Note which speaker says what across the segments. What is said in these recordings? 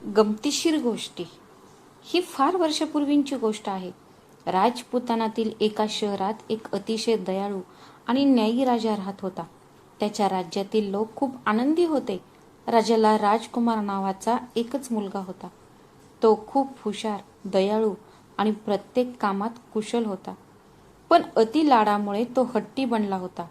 Speaker 1: गमतीशीर गोष्टी. ही फार वर्षापूर्वींची गोष्ट आहे. राजपुतानातील एका शहरात एक अतिशय दयाळू आणि न्यायी राजा राहत होता. त्याच्या राज्यातील लोक खूप आनंदी होते. राजाला राजकुमार नावाचा एकच मुलगा होता. तो खूप हुशार, दयाळू आणि प्रत्येक कामात कुशल होता. पण अति लाडामुळे तो हट्टी बनला होता.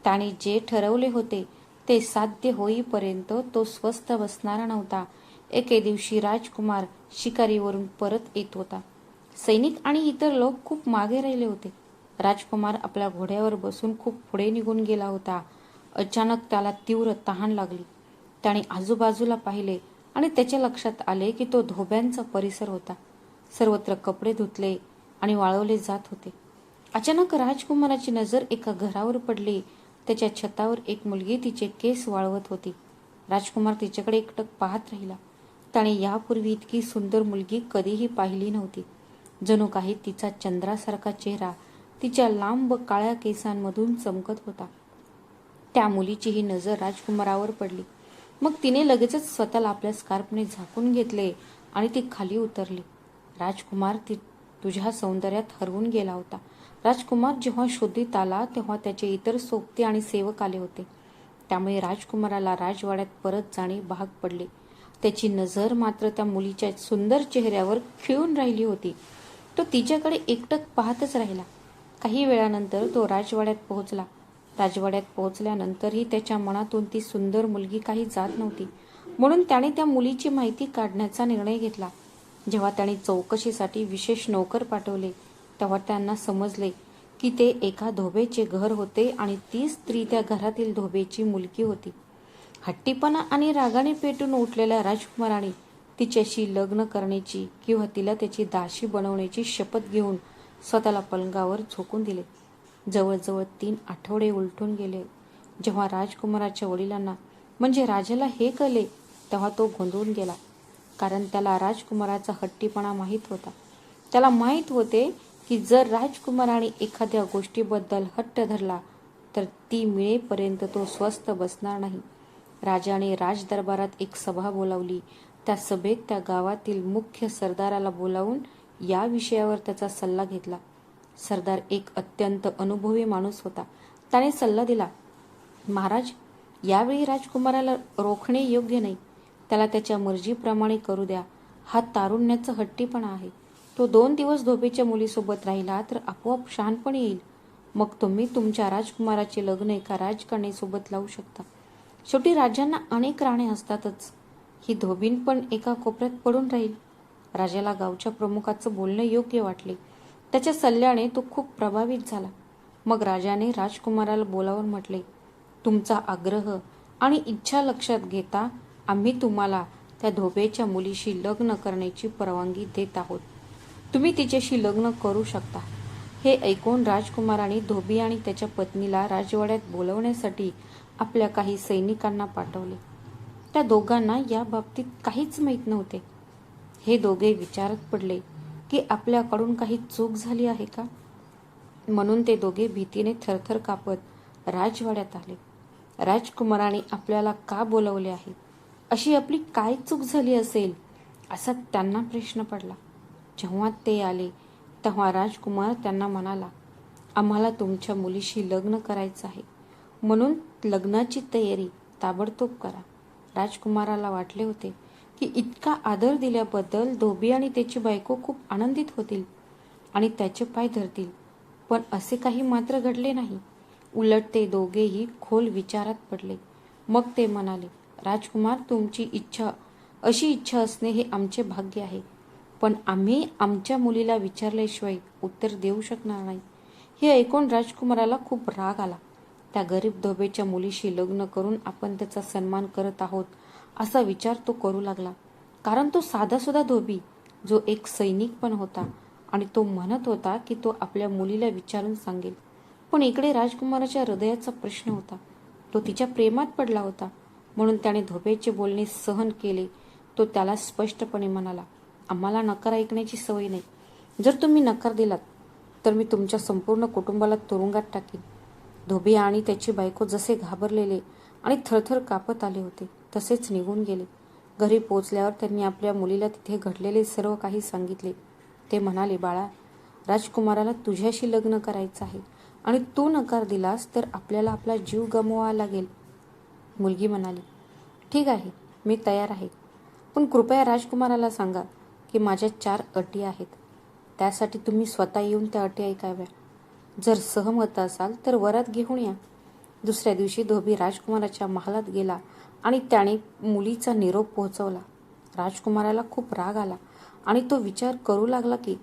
Speaker 1: त्याने जे ठरवले होते ते साध्य होईपर्यंत तो स्वस्थ बसणारा नव्हता. एके दिवशी राजकुमार शिकारीवरून परत येत होता. सैनिक आणि इतर लोक खूप मागे राहिले होते. राजकुमार आपल्या घोड्यावर बसून खूप पुढे निघून गेला होता. अचानक त्याला तीव्र तहान लागली. त्याने आजूबाजूला पाहिले आणि त्याच्या लक्षात आले की तो धोब्यांचा परिसर होता. सर्वत्र कपडे धुतले आणि वाळवले जात होते. अचानक राजकुमाराची नजर एका घरावर पडली. त्याच्या छतावर एक मुलगी तिचे केस वाळवत होती. राजकुमार तिच्याकडे एकटक पाहत राहिला. त्याने यापूर्वी इतकी सुंदर मुलगी कधीही पाहिली नव्हती. जणू काही तिचा चंद्रासारखा चेहरा तिच्या लांब काळ्या केसांमधून चमकत होता. त्या मुलीचीही नजर राजकुमारावर पडली. मग तिने लगेचच स्वतःला आपल्या स्कार्फने झाकून घेतले आणि ती खाली उतरली. राजकुमार तुझ्या सौंदर्यात हरवून गेला होता. राजकुमार जेव्हा शोधित आला तेव्हा त्याचे इतर सोबती आणि सेवक आले होते. त्यामुळे राजकुमाराला राजवाड्यात परत जाणे भाग पडले. त्याची नजर मात्र त्या मुलीच्या सुंदर चेहऱ्यावर खिळून राहिली होती. तो तिच्याकडे एकटक पाहतच राहिला. काही वेळानंतर तो राजवाड्यात पोहोचला. राजवाड्यात पोहोचल्यानंतरही त्याच्या मनातून ती सुंदर मुलगी काही जात नव्हती. म्हणून त्याने त्या मुलीची माहिती काढण्याचा निर्णय घेतला. जेव्हा त्याने चौकशीसाठी विशेष नौकर पाठवले तेव्हा त्यांना समजले की ते एका धोबेचे घर होते आणि ती स्त्री त्या घरातील धोबेची मुलगी होती. हट्टीपणा आणि रागाने पेटून उठलेल्या राजकुमाराने तिच्याशी लग्न करण्याची किंवा तिला त्याची दासी बनवण्याची शपथ घेऊन स्वतःला पलंगावर झोकून दिले. जवळजवळ 3 आठवडे उलटून गेले. जेव्हा राजकुमाराच्या वडिलांना म्हणजे राजाला हे कळले तेव्हा तो गोंधळून गेला. कारण त्याला राजकुमाराचा हट्टीपणा माहीत होता. त्याला माहीत होते की जर राजकुमाराने एखाद्या गोष्टीबद्दल हट्ट धरला तर ती मिळेपर्यंत तो स्वस्थ बसणार नाही. राजाने राजदरबारात एक सभा बोलावली. त्या सभेत त्या गावातील मुख्य सरदाराला बोलावून या विषयावर त्याचा सल्ला घेतला. सरदार एक अत्यंत अनुभवी माणूस होता. त्याने सल्ला दिला, महाराज, यावेळी राजकुमाराला रोखणे योग्य नाही. त्याला त्याच्या मर्जीप्रमाणे करू द्या. हा तारुण्याचा हट्टीपणा आहे. तो 2 दिवस धोबीच्या मुलीसोबत राहिला तर आपोआप शहाणपण येईल. मग तुम्ही तुमच्या राजकुमाराचे लग्न एका राजकन्येसोबत लावू शकता. शेवटी राजांना अनेक राणे असतातच. ही धोबीण पण एका कोपऱ्यात पडून राहील. राजाला गावच्या प्रमुखाचं बोलणं योग्य वाटले. त्याच्या सल्ल्याने तो खूप प्रभावित झाला. मग राजाने राजकुमाराला बोलावून म्हटले, तुमचा आग्रह आणि इच्छा लक्षात घेता आम्ही तुम्हाला त्या धोबेच्या मुलीशी लग्न करण्याची परवानगी देत आहोत. तुम्ही तिच्याशी लग्न करू शकता. हे ऐकून राजकुमाराने धोबी आणि त्याच्या पत्नीला राजवाड्यात बोलवण्यासाठी आपल्या काही सैनिकांना पाठवले. त्या दोघांना या बाबतीत काहीच माहीत नव्हते. हे दोघे विचारात पडले की आपल्याकडून काही चूक झाली आहे का. म्हणून ते दोघे भीतीने थरथर कापत राजवाड्यात आले. राजकुमाराने आपल्याला का बोलवले आहे, अशी आपली काय चूक झाली असेल, असा त्यांना प्रश्न पडला. जेव्हा ते आले तेव्हा राजकुमार त्यांना म्हणाला, आम्हाला तुमच्या मुलीशी लग्न करायचं आहे, म्हणून लग्नाची तयारी ताबडतोब करा. राजकुमाराला वाटले होते की इतका आदर दिल्याबद्दल धोबी आणि त्याची बायको खूप आनंदित होतील आणि त्याचे पाय धरतील. पण असे काही मात्र घडले नाही. उलट ते दोघेही खोल विचारात पडले. मग ते म्हणाले, राजकुमार, तुमची अशी इच्छा असणे हे आमचे भाग्य आहे. पण आम्ही आमच्या मुलीला विचारल्याशिवाय उत्तर देऊ शकणार नाही. हे ऐकून राजकुमाराला खूप राग आला. त्या गरीब धोबेच्या मुलीशी लग्न करून आपण त्याचा सन्मान करत आहोत असा विचार तो करू लागला. कारण तो साधासुधा धोबी, जो एक सैनिक पण होता, आणि तो म्हणत होता की तो आपल्या मुलीला विचारून सांगेल. पण इकडे राजकुमाराच्या हृदयाचा प्रश्न होता. तो तिच्या प्रेमात पडला होता. म्हणून त्याने धोबेचे बोलणे सहन केले. तो त्याला स्पष्टपणे म्हणाला, आम्हाला नकार ऐकण्याची सवय नाही. जर तुम्ही नकार दिलात तर मी तुमच्या संपूर्ण कुटुंबाला तुरुंगात टाकीन. धोबी आणि त्याची बायको जसे घाबरलेले आणि थरथर कापत आले होते तसेच निघून गेले. घरी पोचल्यावर त्यांनी आपल्या मुलीला तिथे घडलेले सर्व काही सांगितले. ते म्हणाले, बाळा, राजकुमाराला तुझ्याशी लग्न करायचं आहे आणि तू नकार दिलास तर आपल्याला आपला जीव गमवावा लागेल. मुलगी म्हणाली, ठीक आहे, मी तयार आहे. पण कृपया राजकुमाराला सांगा की माझ्या 4 अटी आहेत. त्यासाठी तुम्ही स्वतः येऊन त्या अटी ऐकाव्या. जर सहमत असाल तर वरात घेऊन या. दुसऱ्या दिवशी धोबी राजकुमाराच्या महालात गेला आणि त्याने मुलीचा निरोप पोहोचवला. राजकुमाराला खूप राग आला आणि तो विचार करू लागला की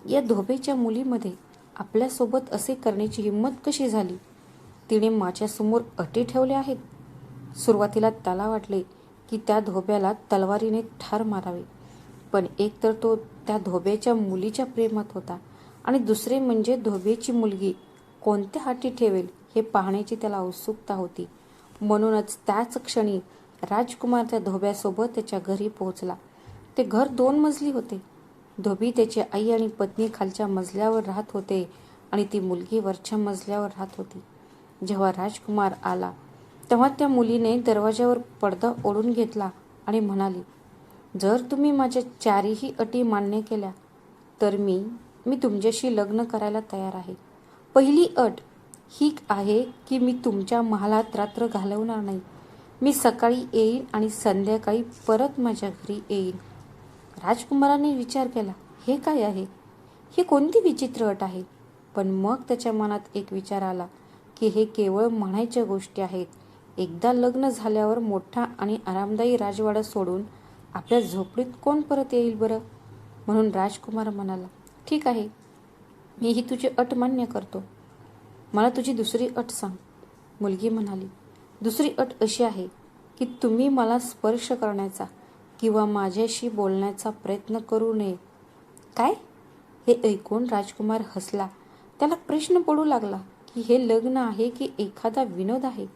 Speaker 1: या धोबेच्या मुलीमध्ये आपल्यासोबत असे करण्याची हिंमत कशी झाली. तिने माझ्यासमोर अटी ठेवल्या आहेत. सुरुवातीला त्याला वाटले की त्या धोब्याला तलवारीने ठार मारावे, पण एक तर तो त्या धोब्याच्या मुलीच्या प्रेमात होता आणि दुसरे म्हणजे धोब्याची मुलगी कोणत्या अटी ठेवेल हे पाहण्याची त्याला उत्सुकता होती. म्हणूनच त्याच क्षणी राजकुमार त्या धोब्यासोबत त्याच्या घरी पोहोचला. ते घर 2 मजली होते. धोबी, त्याची आई आणि पत्नी खालच्या मजल्यावर राहत होते आणि ती मुलगी वरच्या मजल्यावर राहत होती. जेव्हा राजकुमार आला तेव्हा त्या मुलीने दरवाजावर पडदा ओढून घेतला आणि म्हणाली, जर तुम्ही माझ्या 4ही अटी मान्य केल्या तर मी तुमच्याशी लग्न करायला तयार आहे. पहिली अट ही आहे की मी तुमच्या महालात रात्र घालवणार नाही. मी सकाळी येईन आणि संध्याकाळी परत माझ्या घरी येईन. राजकुमाराने विचार केला, हे काय आहे? ही कोणती विचित्र अट आहे? पण मग त्याच्या मनात एक विचार आला की हे केवळ म्हणायच्या गोष्टी आहेत. एकदा लग्न झाल्यावर मोठा आणि आरामदायी राजवाडा सोडून आपल्या झोपडीत कोण परत येईल बरं? म्हणून राजकुमार म्हणाला, ठीक आहे, मी ही तुझी अट मान्य करतो. मला तुझी दुसरी अट सांग. मुलगी म्हणाली, दुसरी अट अशी आहे की तुम्ही मला स्पर्श करण्याचा किंवा माझ्याशी बोलण्याचा प्रयत्न करू नये. काय? हे ऐकून राजकुमार हसला. त्याला प्रश्न पडू लागला की हे लग्न आहे की एखादा विनोद आहे.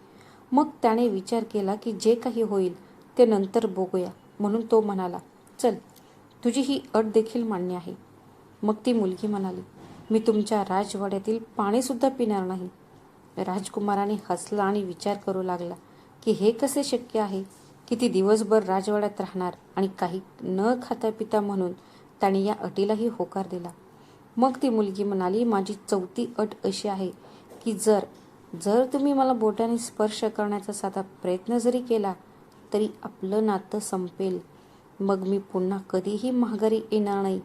Speaker 1: मग त्याने विचार केला की जे काही होईल ते नंतर बघूया. म्हणून तो म्हणाला, चल, तुझी ही अट देखील मान्य आहे. मग ती मुलगी म्हणाली, मी तुमच्या राजवाड्यातील पाणीसुद्धा पिणार नाही. राजकुमाराने हसला आणि विचार करू लागला की हे कसे शक्य आहे की ती दिवसभर राजवाड्यात राहणार आणि काही न खाता पिता. म्हणून त्याने या अटीलाही होकार दिला. मग ती मुलगी म्हणाली, माझी 4थी अट अशी आहे की जर तुम्ही मला बोटाने स्पर्श करण्याचा साधा प्रयत्न जरी केला तरी आपलं नातं संपेल. मग मी पुन्हा कधीही माघारी येणार नाही.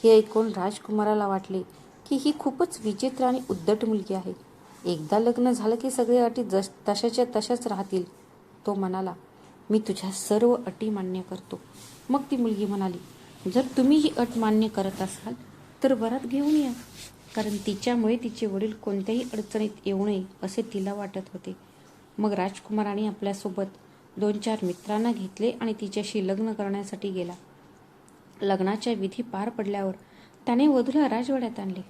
Speaker 1: हे ऐकून राजकुमाराला वाटले की ही खूपच विचित्र आणि उद्धट मुलगी आहे. एकदा लग्न झालं की सगळे अटी तशाच्या तशाच राहतील. तो म्हणाला, मी तुझ्या सर्व अटी मान्य करतो. मग ती मुलगी म्हणाली, जर तुम्ही ही अट मान्य करत असाल तर वरात घेऊन या, कारण तिच्यामुळे तिचे वडील कोणत्याही अडचणीत येऊ नये असे तिला वाटत होते. मग राजकुमाराने आपल्यासोबत 2-4 मित्रांना घेतले आणि तिच्याशी लग्न करण्यासाठी गेला. लग्नाच्या विधी पार पडल्यावर त्याने वधूला राजवाड्यात आणले.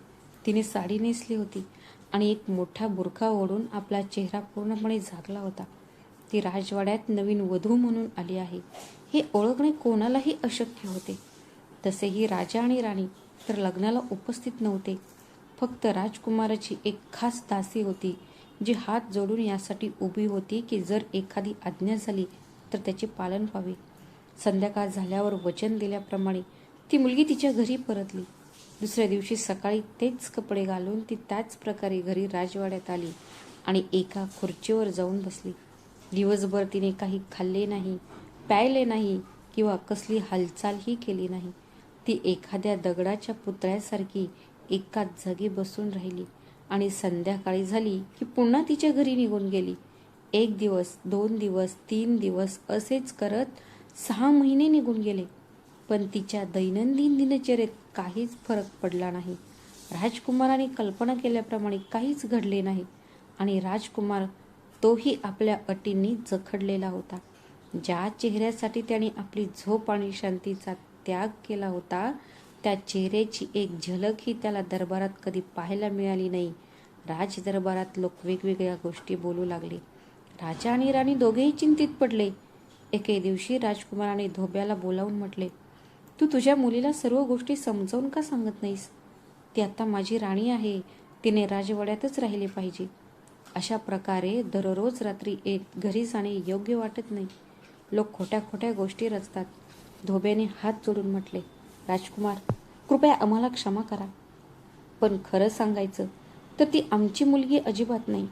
Speaker 1: तिने साडी नेसली होती आणि एक मोठा बुरखा ओढून आपला चेहरा पूर्णपणे झाकला होता. ती राजवाड्यात नवीन वधू म्हणून आली आहे हे ओळखणे कोणालाही अशक्य होते. तसेही राजा आणि राणी तर लग्नाला उपस्थित नव्हते. फक्त राजकुमाराची एक खास दासी होती जी हात जोडून यासाठी उभी होती की जर एखादी आज्ञा झाली तर त्याचे पालन व्हावे. संध्याकाळ झाल्यावर वचन दिल्याप्रमाणे ती मुलगी तिच्या घरी परतली. दुसऱ्या दिवशी सकाळी तेच कपडे घालून ती त्याच प्रकारे घरी राजवाड्यात आली आणि एका खुर्चीवर जाऊन बसली. दिवसभर तिने काही खाल्ले नाही, प्यायले नाही किंवा कसली हालचालही केली नाही. ती एखाद्या दगडाच्या पुतळ्यासारखी एकाच जागी बसून राहिली आणि संध्याकाळी झाली की पुन्हा तिच्या घरी निघून गेली. 1 दिवस, 2 दिवस, 3 दिवस असेच करत 6 महिने निघून गेले. पण तिच्या दैनंदिन दिनचर्येत काहीच फरक पडला नाही. राजकुमाराने कल्पना केल्याप्रमाणे काहीच घडले नाही आणि राजकुमार तोही आपल्या अटींनी जखडलेला होता. ज्या चेहऱ्यासाठी त्याने आपली झोप आणि शांतीचा त्याग केला होता त्या चेहऱ्याची एक झलकही त्याला दरबारात कधी पाहायला मिळाली नाही. राजदरबारात लोक वेगवेगळ्या गोष्टी बोलू लागले. राजा आणि राणी दोघेही चिंतित पडले. एके दिवशी राजकुमाराने धोब्याला बोलावून म्हटले, तू तुझ्या मुलीला सर्व गोष्टी समजावून का सांगत नाहीस? ती आता माझी राणी आहे, तिने राजवाड्यातच राहिले पाहिजे. अशा प्रकारे दररोज रात्री घरी जाणे योग्य वाटत नाही. लोक खोट्या खोट्या गोष्टी रचतात. धोब्याने हात जोडून म्हटले, राजकुमार, कृपया आम्हाला क्षमा करा. पण खरं सांगायचं तर ती आमची मुलगी अजिबात नाही.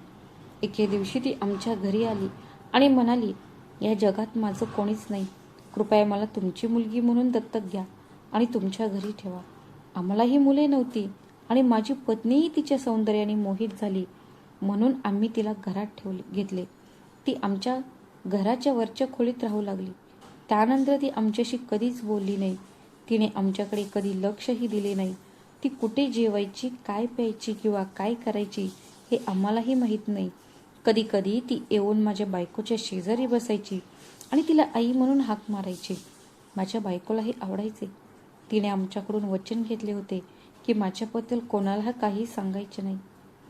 Speaker 1: एके दिवशी ती आमच्या घरी आली आणि म्हणाली, या जगात माझं कोणीच नाही. कृपया मला तुमची मुलगी म्हणून दत्तक घ्या आणि तुमच्या घरी ठेवा. आम्हालाही मुले नव्हती आणि माझी पत्नीही तिच्या सौंदर्याने मोहित झाली, म्हणून आम्ही तिला घरात घेतले. ती आमच्या घराच्या वरच्या खोलीत राहू लागली. त्यानंतर ती आमच्याशी कधीच बोलली नाही. तिने आमच्याकडे कधी लक्षही दिले नाही. ती कुठे जेवायची, काय प्यायची किंवा काय करायची हे आम्हालाही माहीत नाही. कधी कधी ती येऊन माझ्या बायकोच्या शेजारी बसायची आणि तिला आई म्हणून हाक मारायची. माझ्या बायकोलाही आवडायचे. तिने आमच्याकडून वचन घेतले होते की माझ्याबद्दल कोणाला काही सांगायचे नाही.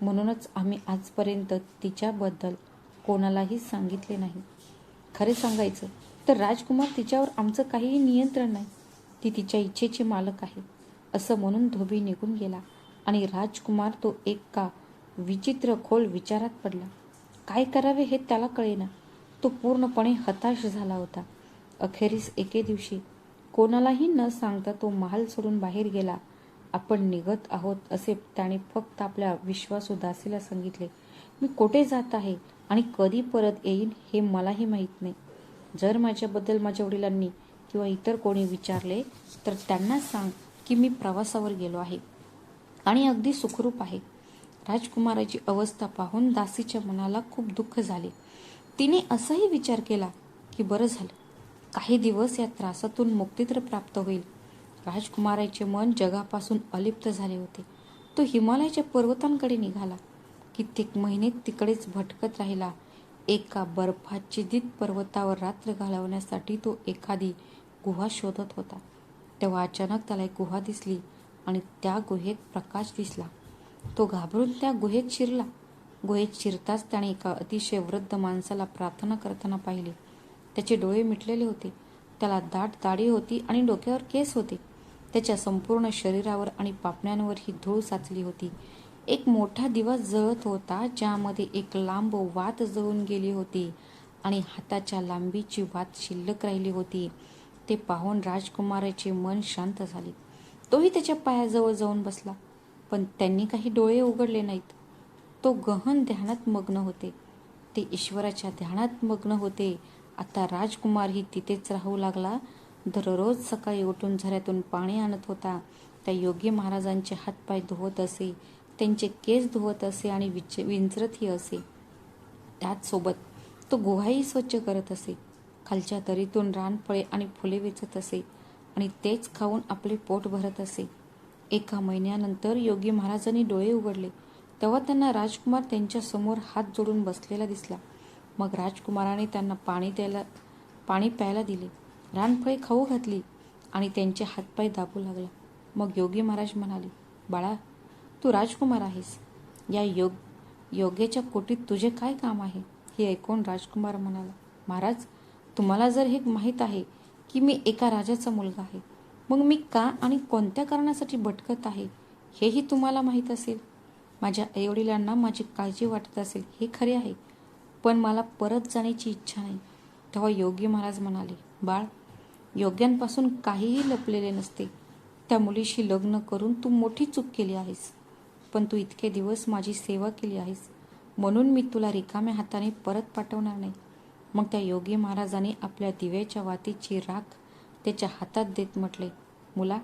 Speaker 1: म्हणूनच आम्ही आजपर्यंत तिच्याबद्दल कोणालाही सांगितले नाही. खरे सांगायचं तर राजकुमार, तिच्यावर आमचं काहीही नियंत्रण नाही. ती तिच्या इच्छेची मालक आहे. असं म्हणून धोबी निघून गेला आणि राजकुमार तो एका विचित्र खोल विचारात पडला. काय करावे हे त्याला कळेना. तो पूर्णपणे हताश झाला होता. अखेरीस एके दिवशी कोणालाही न सांगता तो महाल सोडून बाहेर गेला. आपण निघत आहोत असे त्याने फक्त आपल्या विश्वासू दासीला सांगितले. मी कुठे जात आहे आणि कधी परत येईन हे मलाही माहीत नाही. जर माझ्याबद्दल माझ्या वडिलांनी किंवा इतर कोणी विचारले तर त्यांना सांग की मी प्रवासावर गेलो आहे आणि अगदी सुखरूप आहे. राजकुमाराची अवस्था पाहून दासीच्या मनाला खूप दुःख झाले. तिने असाही विचार केला की बरं झालं, काही दिवस या त्रासातून मुक्ती तर प्राप्त होईल. राजकुमाराचे मन जगापासून अलिप्त झाले होते. तो हिमालयाच्या पर्वतांकडे निघाला. कित्येक महिने तिकडेच भटकत राहिला. एका बर्फाच्छादित पर्वतावर रात्र घालवण्यासाठी तो एखादी गुहा शोधत होता. तेव्हा अचानक त्याला एक गुहा दिसली आणि त्या गुहेत प्रकाश दिसला. तो घाबरून त्या गुहेत शिरला. गुहेत शिरताच त्याने एका अतिशय वृद्ध माणसाला प्रार्थना करताना पाहिले. त्याचे डोळे मिटलेले होते. त्याला दाट दाढी होती आणि डोक्यावर केस होते. त्याच्या संपूर्ण शरीरावर आणि पापण्यांवर ही धूळ साचली होती. एक मोठा दिवा जळत होता, ज्यामध्ये एक लांब वात जळून गेली होती आणि हाताच्या लांबीची वात शिल्लक राहिली होती. ते पाहून राजकुमाराचे मन शांत झाले. तोही त्याच्या पायाजवळ जाऊन बसला, पण त्यांनी काही डोळे उघडले नाहीत. तो गहन ध्यानात मग्न होते. ते ईश्वराच्या ध्यानात मग्न होते. आता राजकुमारही तिथेच राहू लागला. दररोज सकाळी उठून झऱ्यातून पाणी आणत होता. त्या योगी महाराजांचे हातपाय धुवत असे, त्यांचे केस धुवत असे आणि विंचरतही असे. त्याचसोबत तो गुहाही स्वच्छ करत असे. खालच्या दरीतून रानफळे आणि फुले वेचत असे आणि तेच खाऊन आपले पोट भरत असे. एका महिन्यानंतर योगी महाराजांनी डोळे उघडले. तेव्हा त्यांना राजकुमार त्यांच्या समोर हात जोडून बसलेला दिसला. मग राजकुमाराने त्यांना पाणी प्यायला दिले, रानफळे खाऊ घातली आणि त्यांचे हातपाय दाबू लागला. मग योगी महाराज म्हणाले, बाळा, तू राजकुमार आहेस. या योग्याच्या कोटीत तुझे काय काम आहे? हे ऐकून राजकुमार म्हणाला, महाराज, तुम्हाला जर हे माहीत आहे की मी एका राजाचा मुलगा आहे, मग मी का आणि कोणत्या कारणासाठी भटकत आहे हेही तुम्हाला माहीत असेल. माझ्या आईवडिलांना माझी काळजी वाटत असेल हे खरे आहे, पण मला परत जाण्याची इच्छा नाही. तेव्हा योगी महाराज म्हणाले, बाळ, योग्यांपासून काहीही लपलेले नसते. त्या मुलीशी लग्न करून तू मोठी चूक केली आहेस, पण तू इतके दिवस माझी सेवा केली आहेस, म्हणून मी तुला रिकाम्या हाताने परत पाठवणार नाही. मग त्या योगी महाराजाने आपल्या दिव्याच्या वातीची राख त्याच्या हातात देत म्हटले, मुला,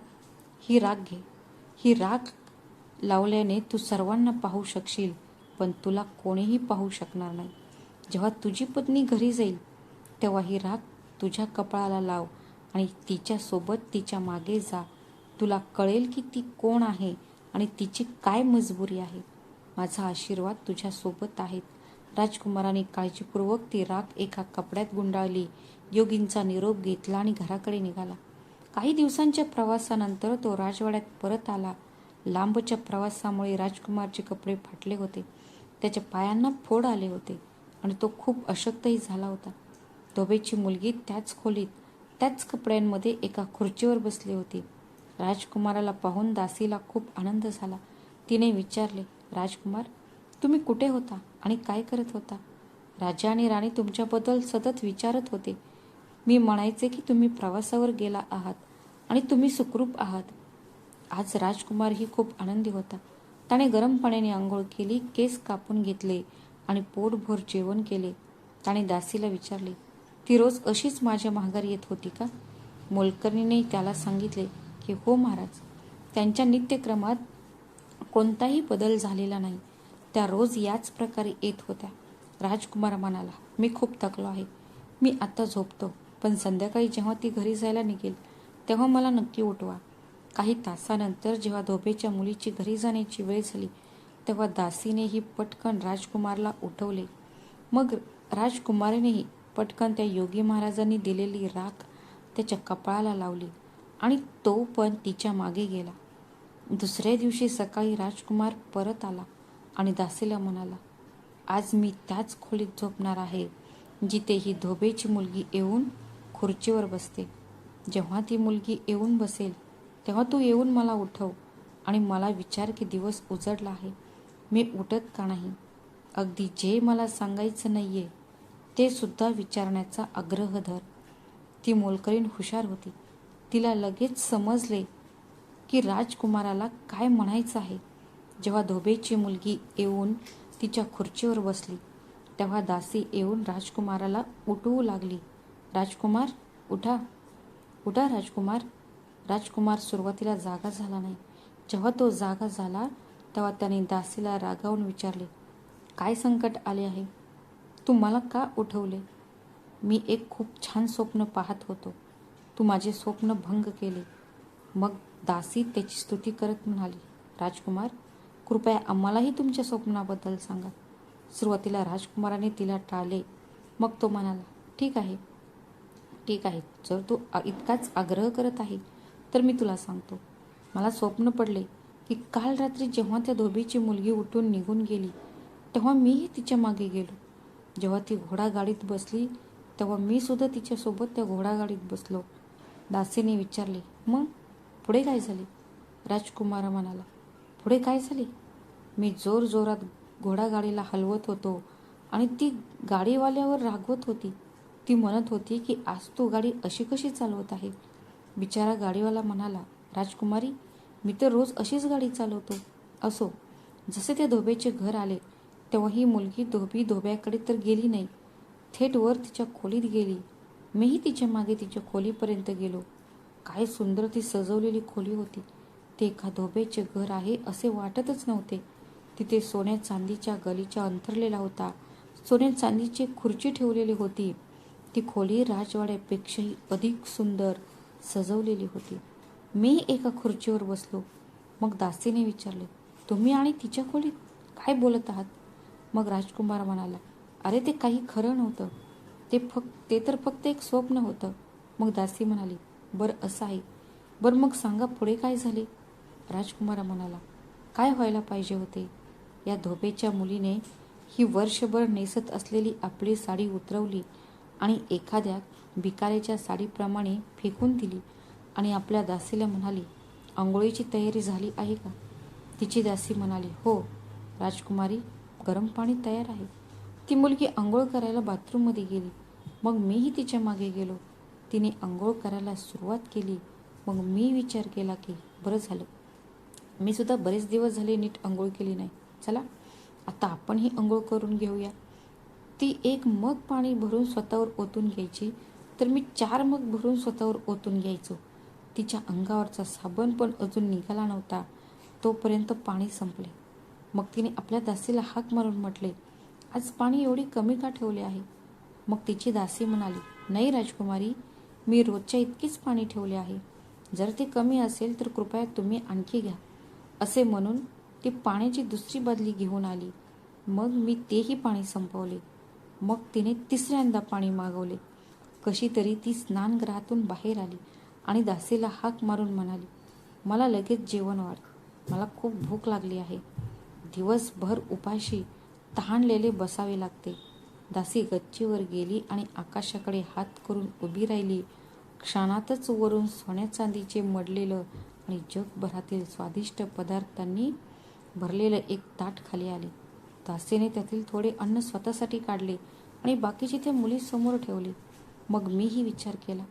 Speaker 1: ही राख घे. ही राख लावल्याने तू सर्वांना पाहू शकशील, पण तुला कोणीही पाहू शकणार नाही. जेव्हा तुझी पत्नी घरी जाईल तेव्हा ही राख तुझ्या कपाळाला लाव आणि तिच्यासोबत तिच्या मागे जा. तुला कळेल की ती कोण आहे आणि तिची काय मजबुरी आहे. माझा आशीर्वाद तुझ्यासोबत आहेत. राजकुमाराने काळजीपूर्वक ती राख एका कपड्यात गुंडाळली, योगींचा निरोप घेतला आणि घराकडे निघाला. काही दिवसांच्या प्रवासानंतर तो राजवाड्यात परत आला. लांबच्या प्रवासामुळे राजकुमारचे कपडे फाटले होते. त्याच्या पायांना फोड आले होते आणि तो खूप अशक्तही झाला होता. धोबेची मुलगी त्याच खोलीत, त्याच कपड्यांमध्ये एका खुर्चीवर बसली होती. राजकुमाराला पाहून दासीला खूप आनंद झाला. तिने विचारले, राजकुमार, तुम्ही कुठे होता आणि काय करत होता? राजा आणि राणी तुमच्याबद्दल सतत विचारत होते. मी म्हणायचे की तुम्ही प्रवासावर गेला आहात आणि तुम्ही सुखरूप आहात. आज राजकुमारही खूप आनंदी होता. त्याने गरम पाण्याने आंघोळ केली, केस कापून घेतले आणि पोटभर जेवण केले. त्याने दासीला विचारले, ती रोज अशीच माझ्या माघारी येत होती का? मोलकरणीने त्याला सांगितले की हो महाराज. त्यांच्या नित्यक्रमात कोणताही बदल झालेला नाही. त्या रोज याच प्रकारे येत होत्या. राजकुमार म्हणाला, मी खूप थकलो आहे. मी आता झोपतो, पण संध्याकाळी जेव्हा ती घरी जायला निघेल तेव्हा मला नक्की उठवा. काही तासानंतर जेव्हा धोबेच्या मुलीची घरी जाण्याची वेळ झाली तेव्हा दासीनेही पटकन राजकुमारला उठवले. मग राजकुमारीनेही पटकन त्या योगी महाराजांनी दिलेली राख त्याच्या कपाळाला लावली आणि तो पण तिच्या मागे गेला. दुसऱ्या दिवशी सकाळी राजकुमार परत आला आणि दासीला म्हणाला, आज मी त्याच खोलीत झोपणार आहे जिथे ही धोबेची मुलगी येऊन खुर्चीवर बसते. जेव्हा ती मुलगी येऊन बसेल तेव्हा तू येऊन मला उठव आणि मला विचार की दिवस उजडला आहे, मी उठत का नाही. अगदी जे मला सांगायचं नाहीये ते सुद्धा विचारण्याचा आग्रह धर. ती मोलकरीण हुशार होती. तिला लगेच समजले की राजकुमाराला काय म्हणायचं आहे. जेव्हा धोबेची मुलगी येऊन तिच्या खुर्चीवर बसली तेव्हा दासी येऊन राजकुमाराला उठवू लागली. राजकुमार, उठा, उठा राजकुमार. राजकुमार सुरुवातीला जागा झाला नाही. जेव्हा तो जागा झाला तेव्हा त्याने दासीला रागावून विचारले, काय संकट आले आहे? तू मला का उठवले? मी एक खूप छान स्वप्न पाहत होतो. तू माझे स्वप्न भंग केले. मग दासी त्याची स्तुती करत म्हणाली, राजकुमार, कृपया आम्हालाही तुमच्या स्वप्नाबद्दल सांगा. सुरुवातीला राजकुमाराने तिला टाळले. मग तो म्हणाला, ठीक आहे, ठीक आहे, जर तू इतकाच आग्रह करत आहे तर मी तुला सांगतो. मला स्वप्न पडले की काल रात्री जेव्हा त्या धोबीची मुलगी उठून निघून गेली तेव्हा मीही तिच्या मागे गेलो. जेव्हा ती घोडागाडीत बसली तेव्हा मी सुद्धा तिच्यासोबत त्या घोडागाडीत बसलो. दासीने विचारले, मग पुढे काय झाले? राजकुमार म्हणाला, पुढे काय झाले? मी जोरजोरात घोडागाडीला हलवत होतो आणि ती गाडीवाल्यावर रागवत होती. ती म्हणत होती की आज तू गाडी अशी कशी चालवत आहे? बिचारा गाडीवाला म्हणाला, राजकुमारी, मी तर रोज अशीच गाडी चालवतो. असो. जसे त्या धोबेचे घर आले तेव्हा ही मुलगी धोब्याकडे तर गेली नाही, थेट वर तिच्या खोलीत गेली. मीही तिच्या मागे तिच्या खोलीपर्यंत गेलो. काय सुंदर ती सजवलेली खोली होती. ते एका धोबेचे घर आहे असे वाटतच नव्हते. तिथे सोन्या चांदीच्या गलीचा अंथरलेला होता. सोन्या चांदीची खुर्ची ठेवलेली होती. ती खोली राजवाड्यापेक्षाही अधिक सुंदर सजवलेली होती. मी एका खुर्चीवर बसलो. मग दासीने विचारले, तुम्ही आणि तिच्या खोलीत काय बोलत आहात? मग राजकुमार म्हणाला, अरे ते काही खरं नव्हतं. ते तर फक्त एक स्वप्न होतं. मग दासी म्हणाली, बरं असं आहे. बरं मग सांगा पुढे काय झाले? राजकुमार म्हणाला, काय व्हायला पाहिजे होते? या धोबेच्या मुलीने ही वर्षभर नेसत असलेली आपली साडी उतरवली आणि एखाद्या भिकाऱ्याच्या साडीप्रमाणे फेकून दिली आणि आपल्या दासीला म्हणाली, आंघोळीची तयारी झाली आहे का? तिची दासी म्हणाली, हो राजकुमारी, गरम पाणी तयार आहे. ती मुलगी आंघोळ करायला बाथरूममध्ये गेली. मग मीही तिच्या मागे गेलो. तिने आंघोळ करायला सुरुवात केली. मग मी विचार केला की बरं झालं, मी सुद्धा बरेच दिवस झाले नीट आंघोळ केली नाही. चला आता आपणही आंघोळ करून घेऊया. ती एक मग पाणी भरून स्वतःवर ओतून घ्यायची, तर मी 4 मग भरून स्वतःवर ओतून घ्यायचो. तिच्या अंगावरचा साबण पण अजून निघाला नव्हता तोपर्यंत पाणी संपले. मग तिने आपल्या दासीला हाक मारून म्हटले, आज पाणी एवढी कमी का ठेवले आहे? मग तिची दासी म्हणाली, नाही राजकुमारी, मी रोजच्या इतकीच पाणी ठेवले आहे. जर ते कमी असेल तर कृपया तुम्ही आणखी घ्या. असे म्हणून ती पाण्याची दुसरी बादली घेऊन आली. मग मी तेही पाणी संपवले. मग तिने तिसऱ्यांदा पाणी मागवले. कशी तरी ती स्नानगृहातून बाहेर आली आणि दासीला हाक मारून म्हणाली, मला लगेच जेवण वाढ, मला खूप भूक लागली आहे. दिवसभर उपाशी तहानलेले बसावे लागते. दासी गच्चीवर गेली आणि आकाशाकडे हात करून उभी राहिली. क्षणातच वरून सोन्या चांदीचे मडलेलं आणि जगभरातील स्वादिष्ट पदार्थांनी भरलेलं एक ताट खाली आले. दासीने त्यातील थोडे अन्न स्वतःसाठी काढले आणि बाकीचे त्या मुलीसमोर ठेवले. मग मीही विचार केला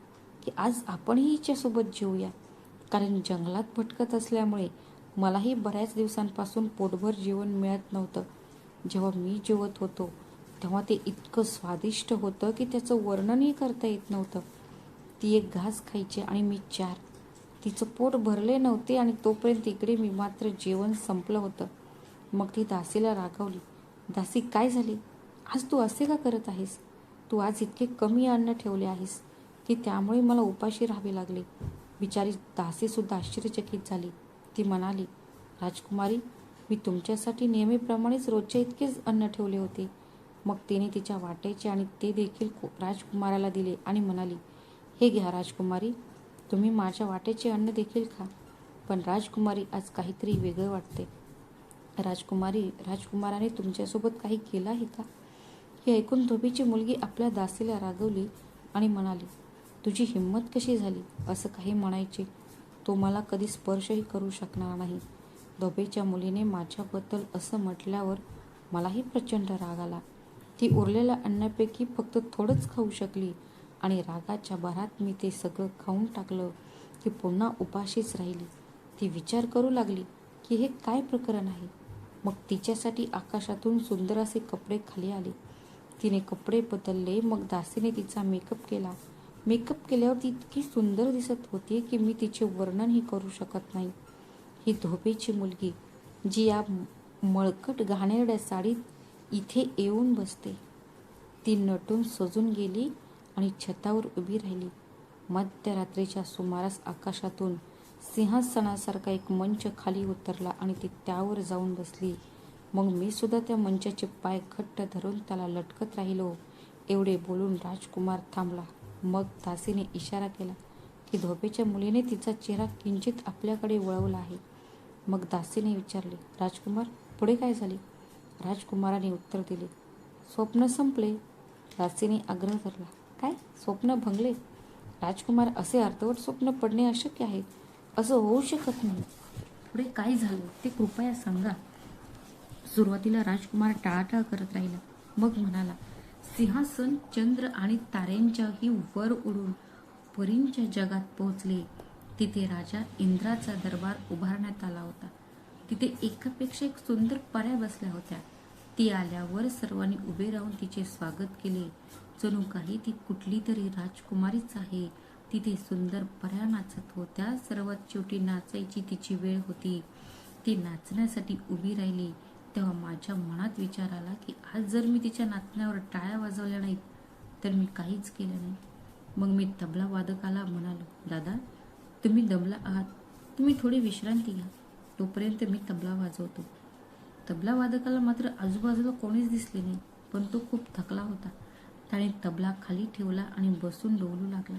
Speaker 1: की आज आपणही हिच्यासोबत जेवूया, कारण जंगलात भटकत असल्यामुळे मलाही बऱ्याच दिवसांपासून पोटभर जेवण मिळत नव्हतं. जेव्हा मी जेवत होतो तेव्हा ते इतकं स्वादिष्ट होतं की त्याचं वर्णनही करता येत नव्हतं. ती एक घास खायची आणि मी 4. तिचं पोट भरले नव्हते आणि तोपर्यंत इकडे मी मात्र जेवण संपलं होतं. मग ती दासीला रागावली, दासी काय झाले? आज तू असे का करत आहेस? तू आज इतके कमी अन्न ठेवले आहेस की त्यामुळे मला उपाशी राहावे लागले. बिचारी दासीसुद्धा आश्चर्यचकित झाली. ती म्हणाली, राजकुमारी, मी तुमच्यासाठी नेहमीप्रमाणेच रोजच्या इतकेच अन्न ठेवले होते. मग तिने तिच्या वाट्याचे आणि ते देखील राजकुमाराला दिले आणि म्हणाली, हे घ्या राजकुमारी, तुम्ही माझ्या वाट्याचे अन्न देखील खा. पण राजकुमारी, आज काहीतरी वेगळं वाटते. राजकुमाराने तुमच्यासोबत काही केलं आहे का? हे ऐकून धोबीची मुलगी आपल्या दासीला रागवली आणि म्हणाली, तुझी हिंमत कशी झाली असं काही म्हणायचे? तो मला कधी स्पर्शही करू शकणार नाही. धोबीच्या मुलीने माझ्याबद्दल असं म्हटल्यावर मलाही प्रचंड राग आला. ती उरलेल्या अन्नापैकी फक्त थोडंच खाऊ शकली आणि रागाच्या भरात मी ते सगळं खाऊन टाकलं की पुन्हा उपाशीच राहिली. ती विचार करू लागली की हे काय प्रकरण आहे. मग तिच्यासाठी आकाशातून सुंदर असे कपडे खाली आले. तिने कपडे बदलले. मग दासीने तिचा मेकअप केला. मेकअप केल्यावर ती इतकी सुंदर दिसत होती की मी तिचे वर्णनही करू शकत नाही. ही धोबीची मुलगी जी या मळकट घाणेरड्या साडीत इथे येऊन बसते. ती नटून सजून गेली आणि छतावर उभी राहिली. मध्यरात्रीच्या सुमारास आकाशातून सिंहासनासारखा एक मंच खाली उतरला आणि ती त्यावर जाऊन बसली. मग मी सुद्धा त्या मंचाचे पाय घट्ट धरून त्याला लटकत राहिलो. एवढे बोलून राजकुमार थांबला. मग दासीने इशारा केला की धोबीच्या मुलीने तिचा चेहरा किंचित आपल्याकडे वळवला आहे. मग दासीने विचारले, राजकुमार, पुढे काय झाले? राजकुमाराने उत्तर दिले, स्वप्न संपले. दासीने आग्रह धरला, काय? स्वप्न भंगले? राजकुमार, असे अर्धवट स्वप्न पडणे अशक्य आहे. असं होऊ शकत नाही. पुढे काय झालं ते कृपया सांगा. सुरुवातीला राजकुमार टाळाटाळ करत राहिला. मग म्हणाला, सिंहासन चंद्र आणि ताऱ्यांच्याही वर उडून परींच्या जगात पोहोचले. तिथे राजा इंद्राचा दरबार उभारण्यात आला होता. तिथे एकापेक्षा एक सुंदर पऱ्या बसल्या होत्या. ती आल्यावर सर्वांनी उभे राहून तिचे स्वागत केले. जणू काही ती कुठली तरी राजकुमारीच आहे. तिथे सुंदर पऱ्या नाचत होत्या. सर्वात शेवटी नाचायची तिची वेळ होती. ती नाचण्यासाठी उभी राहिली. तेव्हा माझ्या मनात विचार आला की आज जर मी तिच्या नाचण्यावर टाळ्या वाजवल्या नाहीत तर मी काहीच केलं नाही. मग मी तबला वादकाला म्हणालो, दादा, तुम्ही दमला आहात, तुम्ही थोडी विश्रांती घ्या, तोपर्यंत मी तबला वाजवतो. तबला वादकाला मात्र आजूबाजूला कोणीच दिसले नाही, पण तो खूप थकला होता. त्याने तबला खाली ठेवला आणि बसून डोलू लागला.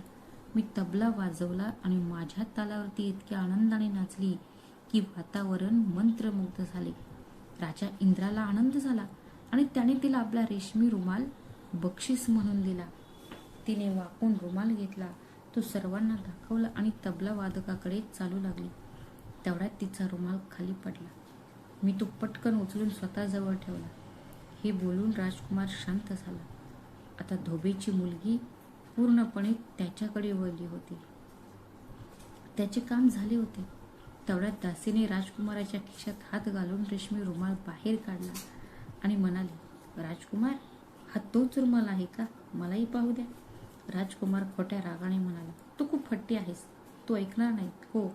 Speaker 1: मी तबला वाजवला आणि माझ्या तालावरती इतक्या आनंदाने नाचली की वातावरण मंत्रमुग्ध झाले. राजा इंद्राला आनंद झाला आणि त्याने तिला आपला रेशमी रुमाल बक्षीस म्हणून दिला. तिने वाकून रुमाल घेतला, तो सर्वांना दाखवला आणि तबला वादकाकडे चालू लागली. तेवढ्यात तिचा रुमाल खाली पडला. मी तो पटकन उचलून स्वतःजवळ ठेवला. हे बोलून राजकुमार शांत झाला. आता धोबीची मुलगी पूर्णपणे त्याच्याकडे वळली होती. त्याचे काम झाले होते. तेवढ्यात दासीने राजकुमाराच्या खिशात हात घालून रेशमी रुमाल बाहेर काढला आणि म्हणाली, राजकुमार, हा तोच रुमाल आहे का? मलाही पाहू द्या. राजकुमार खोट्या रागाने म्हणाला, तू खूप हट्टी आहेस, तू ऐकणार नाही. हो,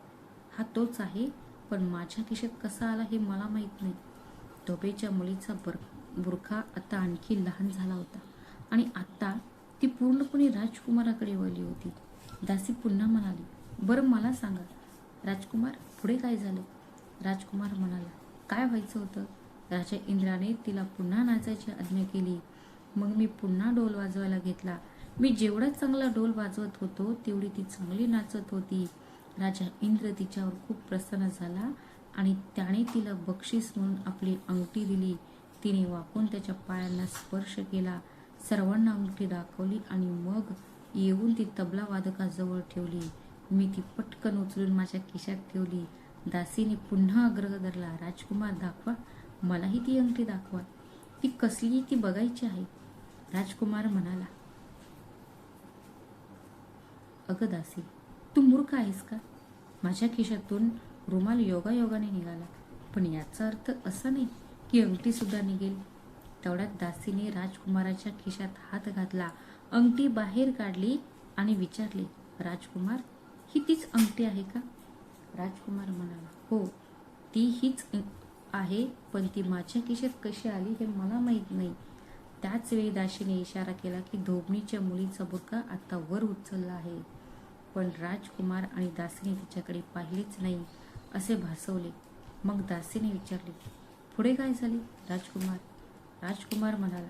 Speaker 1: हा तोच आहे, पण माझ्या खिशात कसा आला हे मला माहीत नाही. धोबीच्या मुलीचा बुरखा आता आणखी लहान झाला होता आणि आता ती पूर्णपणे राजकुमाराकडे वळली होती. दासी पुन्हा म्हणाली, बरं मला सांगा राजकुमार, पुढे काय झालं? राजकुमार म्हणाला, काय व्हायचं होतं? राजा इंद्राने तिला पुन्हा नाचायची आज्ञा केली. मग मी पुन्हा डोल वाजवायला घेतला. मी जेवढा चांगला डोल वाजवत होतो तेवढी ती चांगली नाचत होती. राजा इंद्र तिच्यावर खूप प्रसन्न झाला आणि त्याने तिला बक्षीस म्हणून आपली अंगठी दिली. तिने वाकून त्याच्या पायांना स्पर्श केला, सर्वांना अंगठी दाखवली आणि मग येऊन ती तबला वादकाजवळ ठेवली. मी ती पटकन उचलून माझ्या खिशात ठेवली. दासीने पुन्हा आग्रह धरला, राजकुमार, दाखवा, मलाही ती अंगठी दाखवा, ती कसली ती बघायची आहे. राजकुमार म्हणाला, अगं दासी, तू मूर्ख आहेस का? माझ्या खिशातून रुमाल योगायोगाने निघाला, पण याचा अर्थ असा नाही की अंगठी सुद्धा निघेल. तेवढ्यात दासीने राजकुमाराच्या खिशात हात घातला, अंगठी बाहेर काढली आणि विचारले, राजकुमार, ही तीच अंगठी आहे का? राजकुमार म्हणाला, हो, ती हीच आहे, पण ती माझ्या खिशात कशी आली हे मला माहीत नाही. त्याच वेळी दासीने इशारा केला की धोबणीच्या मुलीचा बुरखा आता वर उचलला आहे. पण राजकुमार आणि दासीने तिच्याकडे पाहिलेच नाही असे भासवले. मग दासीने विचारले, पुढे काय झाले राजकुमार? राजकुमार म्हणाला,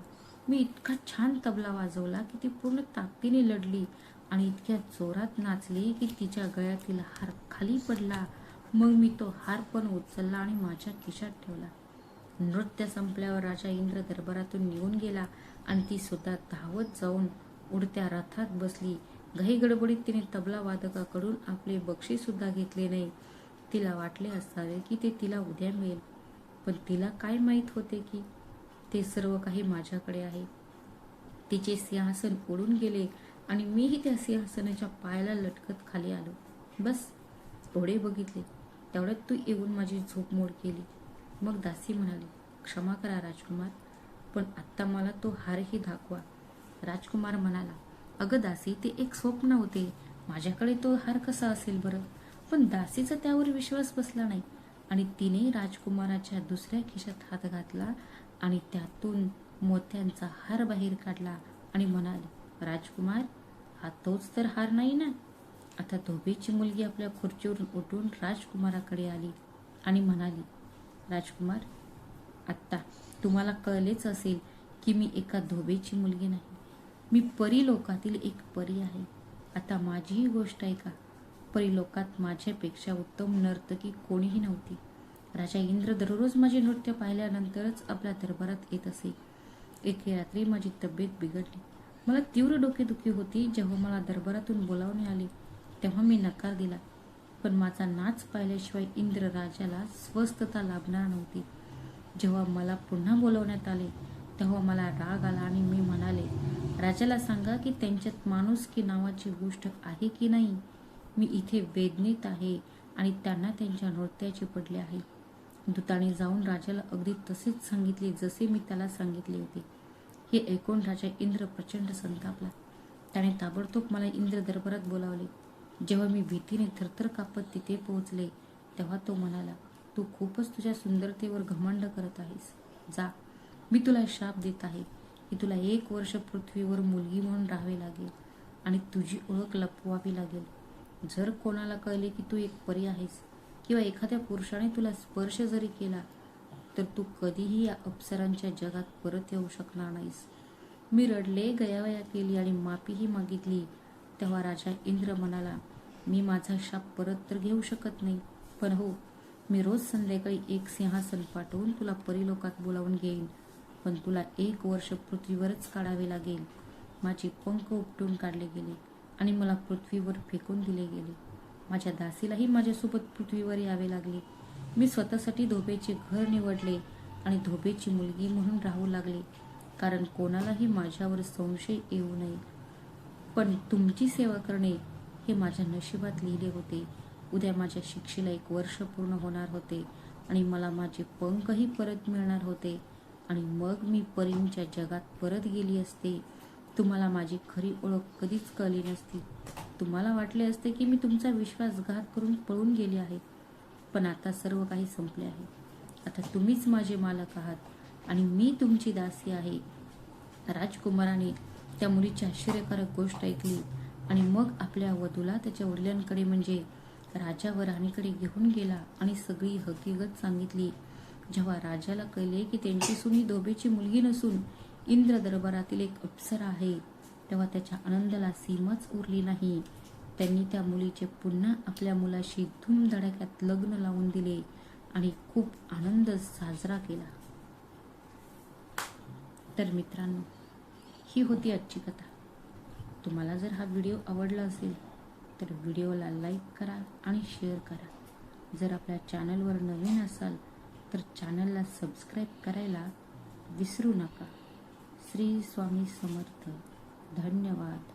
Speaker 1: मी इतका छान तबला वाजवला की ती पूर्ण ताकदीने लढली आणि इतक्या जोरात नाचली की तिच्या गळ्यातील हार खाली पडला. मग मी तो हार पण उचलला आणि माझ्या खिशात ठेवला. नृत्य संपल्यावर राजा इंद्र दरबारातून निघून गेला आणि ती सुद्धा धावत जाऊन उडत्या रथात बसली. घाई गडबडीत तिने तबला वादकाकडून आपले बक्षीस सुद्धा घेतले नाही. तिला वाटले असावे की ते तिला उद्या मिळेल, पण तिला काय माहीत होते की ते सर्व काही माझ्याकडे आहे. तिचे सिंहासन उडून गेले आणि मीही त्या सिंहासनाच्या पायाला लटकत खाली आलो. बस एवढे बघितले. तेवढ्यात तू येऊन माझी झोप मोड केली. मग दासी म्हणाली, क्षमा करा राजकुमार, पण आत्ता मला तो हारही दाखवा. राजकुमार म्हणाला, अगं दासी, ते एक स्वप्न होते. माझ्याकडे तो हार कसा असेल बरं? पण दासीचा त्यावर विश्वास बसला नाही आणि तिने राजकुमाराच्या दुसऱ्या खिशात हात घातला आणि त्यातून मोत्यांचा हार बाहेर काढला आणि म्हणाली, राजकुमार, हा तोच तर हार नाही ना? आता धोबीची मुलगी आपल्या खुर्चीवरून उठून राजकुमाराकडे आली आणि म्हणाली, राजकुमार, आत्ता तुम्हाला कळलेच असेल की मी एका धोबीची मुलगी नाही. मी परीलोकातील एक परी आहे. आता माझीही गोष्ट ऐका. परीलोकात माझ्यापेक्षा उत्तम नर्तकी कोणीही नव्हती. राजा इंद्र दररोज माझे नृत्य पाहिल्यानंतरच आपल्या दरबारात येत असे. एके रात्री माझी तब्येत बिघडली. मला तीव्र डोकेदुखी होती. जेव्हा मला दरबारातून बोलावणे आले तेव्हा मी नकार दिला, पण माझा नाच पाहिल्याशिवाय इंद्र राजाला स्वस्थता लाभणार नव्हती. जेव्हा मला पुन्हा बोलवण्यात आले तेव्हा मला राग आला आणि मी म्हणाले, राजाला सांगा की त्यांच्यात माणुसकी नावाची गोष्ट आहे की नाही. मी इथे वेदनेत आहे आणि त्यांना त्यांच्या नृत्याचे पडले आहे. दूताने जाऊन राजाला अगदी तसेच सांगितले जसे मी त्याला सांगितले होते. हे ऐकून राजा इंद्र प्रचंड संतापला. त्याने ताबडतोब मला इंद्र दरबारात बोलावले. जेव्हा मी भीतीने थरथर कापत तिथे पोहोचले तेव्हा तो म्हणाला, तू खूपच तुझ्या सुंदरतेवर घमंड करत आहेस. जा, मी तुला शाप देत आहे की तुला 1 वर्ष पृथ्वीवर मुलगी म्हणून राहावे लागेल आणि तुझी ओळख लपवावी लागेल. जर कोणाला कळले की तू एक परी आहेस किंवा एखाद्या पुरुषाने तुला स्पर्श जरी केला तर तू कधीही या अप्सरांच्या जगात परत येऊ शकणार नाहीस. मी रडले, गयावया केली आणि माफीही मागितली. तेव्हा राजा इंद्र म्हणाला, मी माझा शाप परत तर घेऊ शकत नाही, पण हो, मी रोज संध्याकाळी एक सिंहासन पाठवून तुला परीलोकात बोलावून घेईन, पण तुला 1 वर्ष पृथ्वीवरच काढावे लागेल. माझे पंख उपटून काढले गेले आणि मला पृथ्वीवर फेकून दिले गेले. माझ्या दासीलाही माझ्यासोबत पृथ्वीवर यावे लागले. मी स्वतःसाठी धोबेचे घर निवडले आणि धोबेची मुलगी म्हणून राहू लागले, कारण कोणालाही माझ्यावर संशय येऊ नये. पण तुमची सेवा करणे हे माझ्या नशिबात लिहिले होते. उद्या माझ्या शिक्षेला 1 वर्ष पूर्ण होणार होते आणि मला माझे पंखही परत मिळणार होते आणि मग मी परींच्या जगात परत गेली असते. तुम्हाला माझी खरी ओळख कधीच कळली नसती. तुम्हाला वाटले असते की मी तुमचा विश्वासघात करून पळून गेले आहे. पण आता सर्व काही संपले आहे. आता तुम्हीच माझे मालक आहात आणि मी तुमची दासी आहे. राजकुमाराने त्या मुलीची आश्चर्यकारक गोष्ट ऐकली आणि मग आपल्या वधूला त्याच्या वडिलांकडे म्हणजे राजा व राणीकडे घेऊन गेला आणि सगळी हकीकत सांगितली. जेव्हा राजाला कळले की त्यांची सून ही धोबेची मुलगी नसून इंद्र दरबारातील एक अप्सरा आहे तेव्हा त्याच्या आनंदाला सीमाच उरली नाही. त्यांनी त्या मुलीचे पुन्हा आपल्या मुलाशी धूमधडाक्यात लग्न लावून दिले आणि खूप आनंद साजरा केला. तर मित्रांनो, ही होती आजची कथा. तुम्हाला जर हा व्हिडिओ आवडला असेल तर व्हिडिओला लाईक करा आणि शेअर करा. जर आपल्या चॅनलवर नवीन असाल तर चॅनलला सबस्क्राईब करायला विसरू नका. श्री स्वामी समर्थ. धन्यवाद.